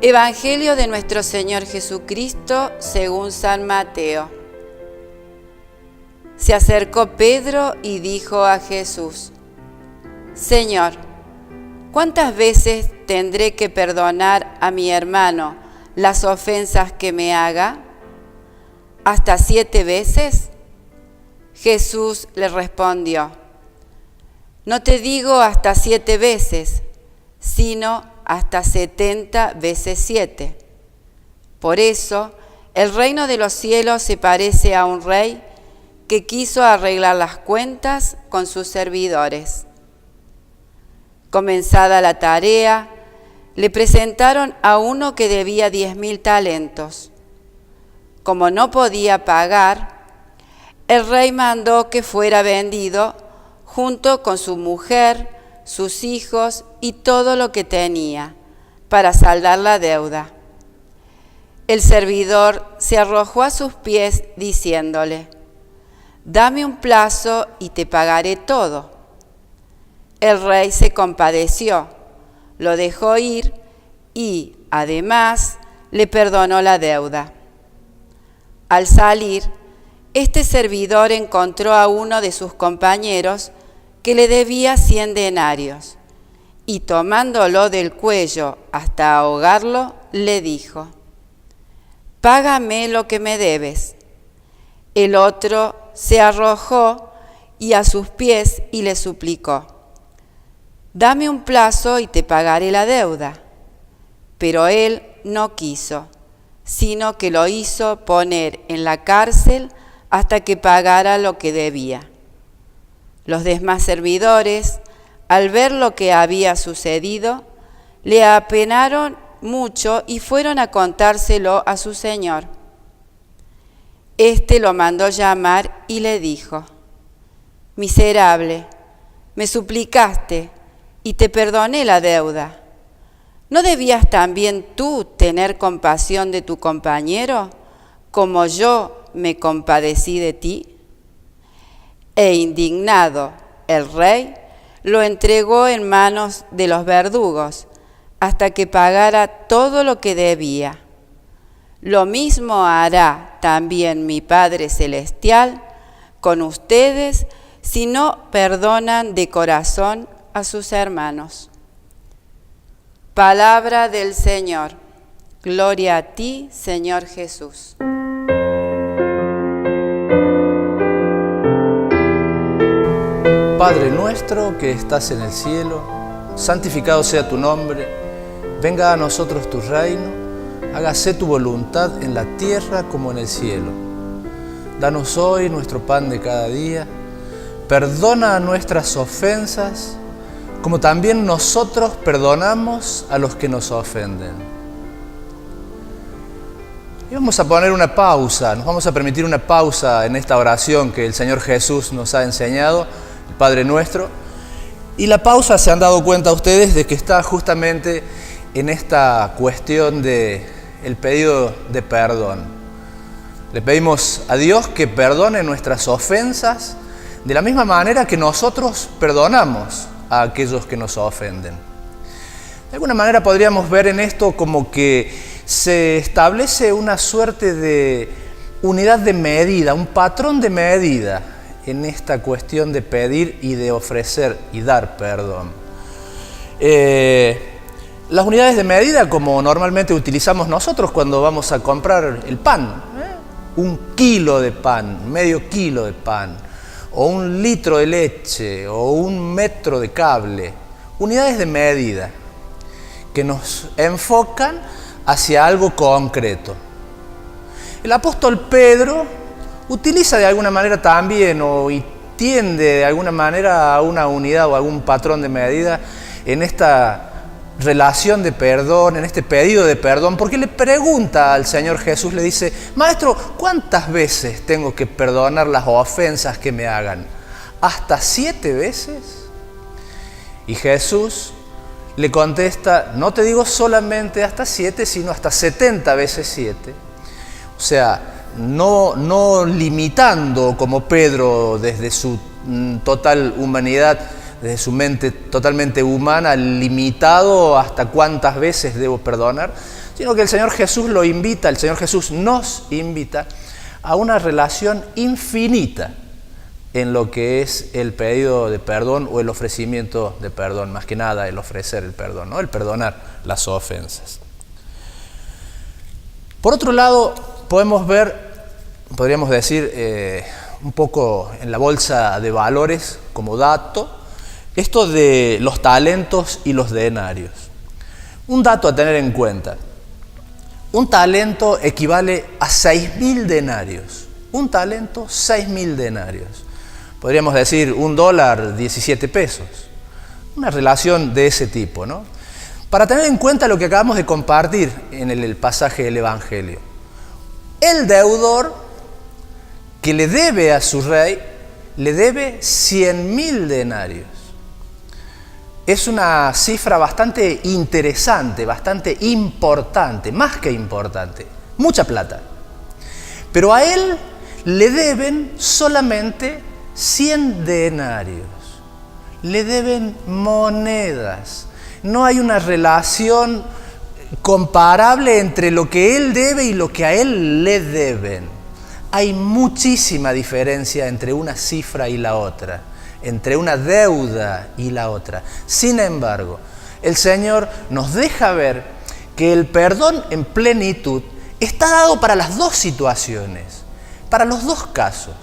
Evangelio de nuestro Señor Jesucristo según San Mateo. Se acercó Pedro y dijo a Jesús: Señor, ¿cuántas veces tendré que perdonar a mi hermano las ofensas que me haga? ¿Hasta 7 veces? Jesús le respondió: No te digo hasta 7 veces, sino hasta 70 veces 7. Por eso, el reino de los cielos se parece a un rey que quiso arreglar las cuentas con sus servidores. Comenzada la tarea, le presentaron a uno que debía 10.000 talentos. Como no podía pagar, el rey mandó que fuera vendido junto con su mujer, sus hijos y todo lo que tenía, para saldar la deuda. El servidor se arrojó a sus pies diciéndole: Dame un plazo y te pagaré todo. El rey se compadeció, lo dejó ir y, además, le perdonó la deuda. Al salir, este servidor encontró a uno de sus compañeros que le debía 100 denarios, y tomándolo del cuello hasta ahogarlo, le dijo: Págame lo que me debes. El otro se arrojó a sus pies y le suplicó: Dame un plazo y te pagaré la deuda. Pero él no quiso, sino que lo hizo poner en la cárcel hasta que pagara lo que debía. Los demás servidores, al ver lo que había sucedido, le apenaron mucho y fueron a contárselo a su señor. Este lo mandó llamar y le dijo: Miserable, me suplicaste y te perdoné la deuda. ¿No debías también tú tener compasión de tu compañero, como yo me compadecí de ti? E indignado, el rey lo entregó en manos de los verdugos hasta que pagara todo lo que debía. Lo mismo hará también mi Padre Celestial con ustedes si no perdonan de corazón a sus hermanos. Palabra del Señor. Gloria a ti, Señor Jesús. Padre nuestro que estás en el cielo, santificado sea tu nombre, venga a nosotros tu reino, hágase tu voluntad en la tierra como en el cielo. Danos hoy nuestro pan de cada día, perdona nuestras ofensas, como también nosotros perdonamos a los que nos ofenden. Y vamos a poner una pausa, nos vamos a permitir una pausa en esta oración que el Señor Jesús nos ha enseñado, el Padre Nuestro. Y la pausa, se han dado cuenta ustedes de que está justamente en esta cuestión de el pedido de perdón. Le pedimos a Dios que perdone nuestras ofensas de la misma manera que nosotros perdonamos a aquellos que nos ofenden. De alguna manera podríamos ver en esto como que se establece una suerte de unidad de medida, un patrón de medida en esta cuestión de pedir y de ofrecer y dar perdón. Las unidades de medida, como normalmente utilizamos nosotros cuando vamos a comprar el pan, 1 kilo de pan, medio kilo de pan, o 1 litro de leche, o 1 metro de cable, unidades de medida que nos enfocan hacia algo concreto. El apóstol Pedro utiliza de alguna manera también y tiende de alguna manera a una unidad o algún patrón de medida en esta relación de perdón, en este pedido de perdón, porque le pregunta al Señor Jesús, le dice: Maestro, ¿cuántas veces tengo que perdonar las ofensas que me hagan? ¿Hasta 7 veces? Y Jesús le contesta: no te digo solamente hasta 7, sino hasta 70 veces 7. O sea, no limitando como Pedro desde su total humanidad, desde su mente totalmente humana, limitado hasta cuántas veces debo perdonar, sino que el Señor Jesús lo invita, el Señor Jesús nos invita a una relación infinita en lo que es el pedido de perdón o el ofrecimiento de perdón, más que nada el ofrecer el perdón, ¿no? El perdonar las ofensas. Por otro lado, podríamos decir un poco en la bolsa de valores como dato, esto de los talentos y los denarios. Un dato a tener en cuenta: un talento equivale a 6.000 denarios. Un talento, 6.000 denarios. Podríamos decir $1, 17 pesos. Una relación de ese tipo, ¿no? Para tener en cuenta lo que acabamos de compartir en el pasaje del Evangelio. El deudor que le debe a su rey, le debe 100.000 denarios. Es una cifra bastante interesante, bastante importante, más que importante, mucha plata. Pero a él le deben solamente 100 denarios, le deben monedas. No hay una relación comparable entre lo que él debe y lo que a él le deben. Hay muchísima diferencia entre una cifra y la otra, entre una deuda y la otra. Sin embargo, el Señor nos deja ver que el perdón en plenitud está dado para las dos situaciones, para los dos casos,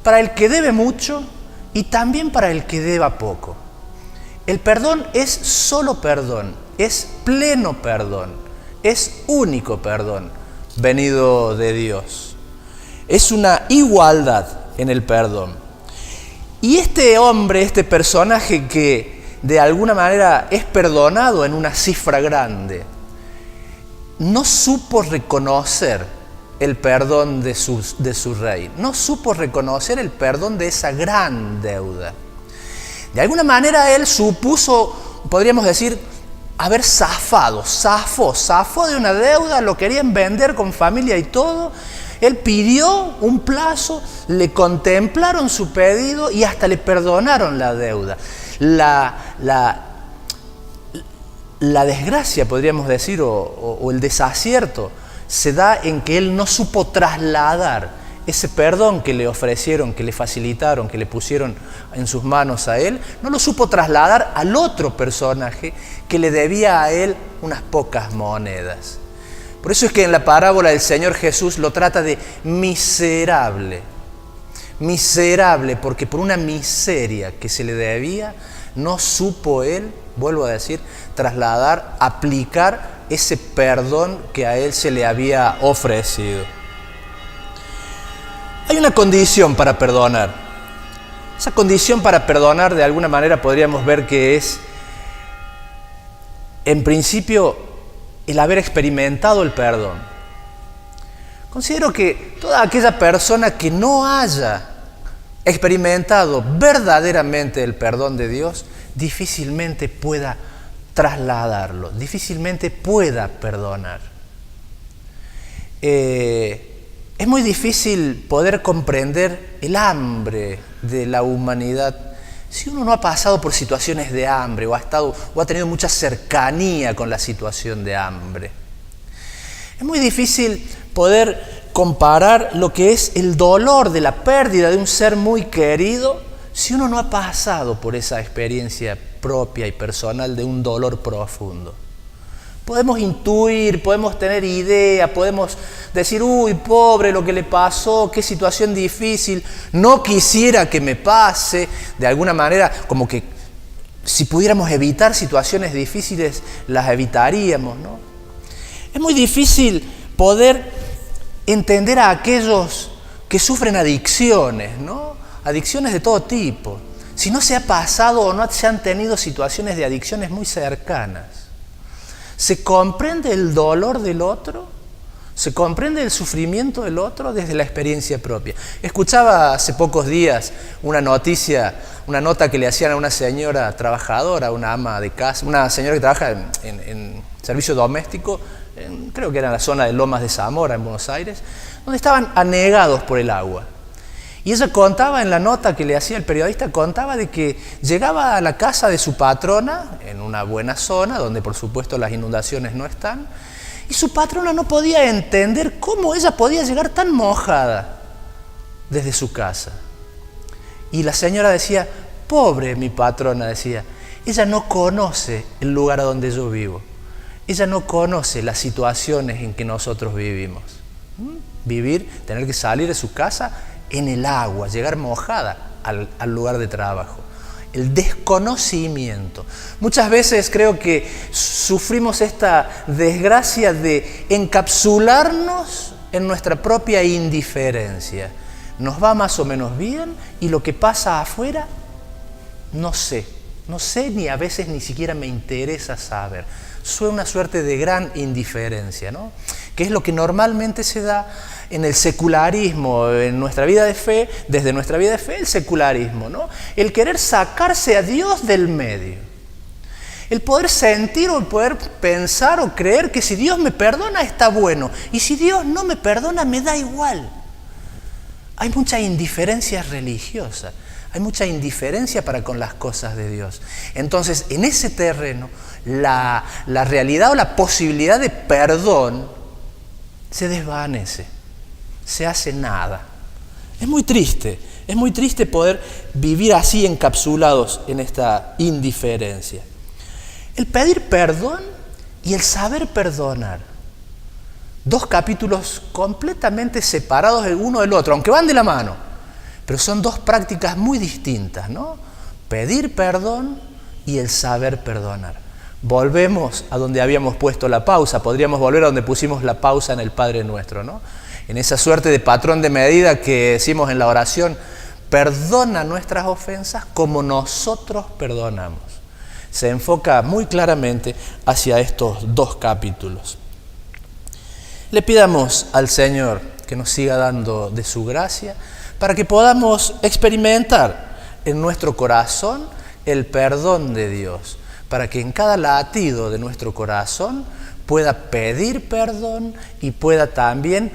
para el que debe mucho y también para el que deba poco. El perdón es solo perdón, es pleno perdón, es único perdón, venido de Dios. Es una igualdad en el perdón. Y este hombre, este personaje que de alguna manera es perdonado en una cifra grande, no supo reconocer el perdón de su rey, no supo reconocer el perdón de esa gran deuda. De alguna manera él supuso, podríamos decir, haber zafó de una deuda, lo querían vender con familia y todo. Él pidió un plazo, le contemplaron su pedido y hasta le perdonaron la deuda. La desgracia, podríamos decir, o el desacierto, se da en que él no supo trasladar ese perdón que le ofrecieron, que le facilitaron, que le pusieron en sus manos a él, no lo supo trasladar al otro personaje que le debía a él unas pocas monedas. Por eso es que en la parábola del Señor Jesús lo trata de miserable. Miserable, porque por una miseria que se le debía, no supo él, vuelvo a decir, trasladar, aplicar ese perdón que a él se le había ofrecido. Hay una condición para perdonar. Esa condición para perdonar, de alguna manera podríamos ver que es, en principio, el haber experimentado el perdón. Considero que toda aquella persona que no haya experimentado verdaderamente el perdón de Dios, difícilmente pueda trasladarlo, difícilmente pueda perdonar. Es muy difícil poder comprender el hambre de la humanidad si uno no ha pasado por situaciones de hambre o ha tenido mucha cercanía con la situación de hambre. Es muy difícil poder comparar lo que es el dolor de la pérdida de un ser muy querido si uno no ha pasado por esa experiencia propia y personal de un dolor profundo. Podemos intuir, podemos tener idea, podemos decir, uy, pobre lo que le pasó, qué situación difícil, no quisiera que me pase. De alguna manera, como que si pudiéramos evitar situaciones difíciles, las evitaríamos, ¿no? Es muy difícil poder entender a aquellos que sufren adicciones, ¿no? Adicciones de todo tipo. Si no se ha pasado o no se han tenido situaciones de adicciones muy cercanas. ¿Se comprende el dolor del otro? ¿Se comprende el sufrimiento del otro desde la experiencia propia? Escuchaba hace pocos días una nota que le hacían a una señora trabajadora, una ama de casa, una señora que trabaja en servicio doméstico, creo que era en la zona de Lomas de Zamora, en Buenos Aires, donde estaban anegados por el agua. Y ella contaba en la nota que le hacía el periodista, contaba de que llegaba a la casa de su patrona, en una buena zona, donde por supuesto las inundaciones no están, Y su patrona no podía entender cómo ella podía llegar tan mojada desde su casa. Y la señora decía, pobre mi patrona, decía, ella no conoce el lugar a donde yo vivo. Ella no conoce las situaciones en que nosotros vivimos. Vivir, tener que salir de su casa en el agua, llegar mojada al lugar de trabajo. El desconocimiento. Muchas veces creo que sufrimos esta desgracia de encapsularnos en nuestra propia indiferencia. Nos va más o menos bien y lo que pasa afuera, no sé ni a veces ni siquiera me interesa saber. Soy una suerte de gran indiferencia, ¿no? Que es lo que normalmente se da en el secularismo, en nuestra vida de fe, desde nuestra vida de fe, el secularismo, ¿no? El querer sacarse a Dios del medio. El poder sentir o el poder pensar o creer que si Dios me perdona está bueno y si Dios no me perdona me da igual. Hay mucha indiferencia religiosa, hay mucha indiferencia para con las cosas de Dios. Entonces, en ese terreno, la realidad o la posibilidad de perdón se desvanece, se hace nada. Es muy triste poder vivir así encapsulados en esta indiferencia. El pedir perdón y el saber perdonar. Dos capítulos completamente separados el uno del otro, aunque van de la mano, pero son dos prácticas muy distintas, ¿no? Pedir perdón y el saber perdonar. Volvemos a donde habíamos puesto la pausa, podríamos volver a donde pusimos la pausa en el Padre Nuestro, ¿no? En esa suerte de patrón de medida que decimos en la oración, perdona nuestras ofensas como nosotros perdonamos. Se enfoca muy claramente hacia estos dos capítulos. Le pidamos al Señor que nos siga dando de su gracia para que podamos experimentar en nuestro corazón el perdón de Dios, para que en cada latido de nuestro corazón pueda pedir perdón y pueda también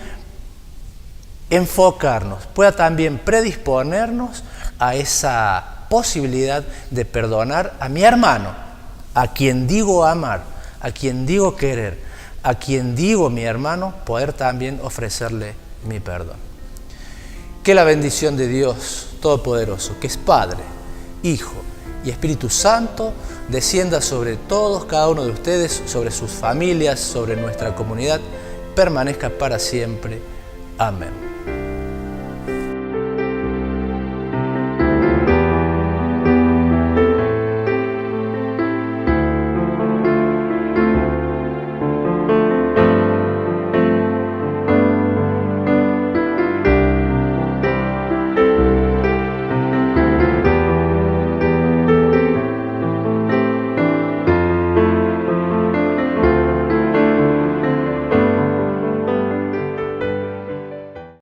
enfocarnos, pueda también predisponernos a esa posibilidad de perdonar a mi hermano, a quien digo amar, a quien digo querer, a quien digo mi hermano, poder también ofrecerle mi perdón. Que la bendición de Dios Todopoderoso, que es Padre, Hijo y Espíritu Santo, descienda sobre todos, cada uno de ustedes, sobre sus familias, sobre nuestra comunidad, permanezca para siempre. Amén.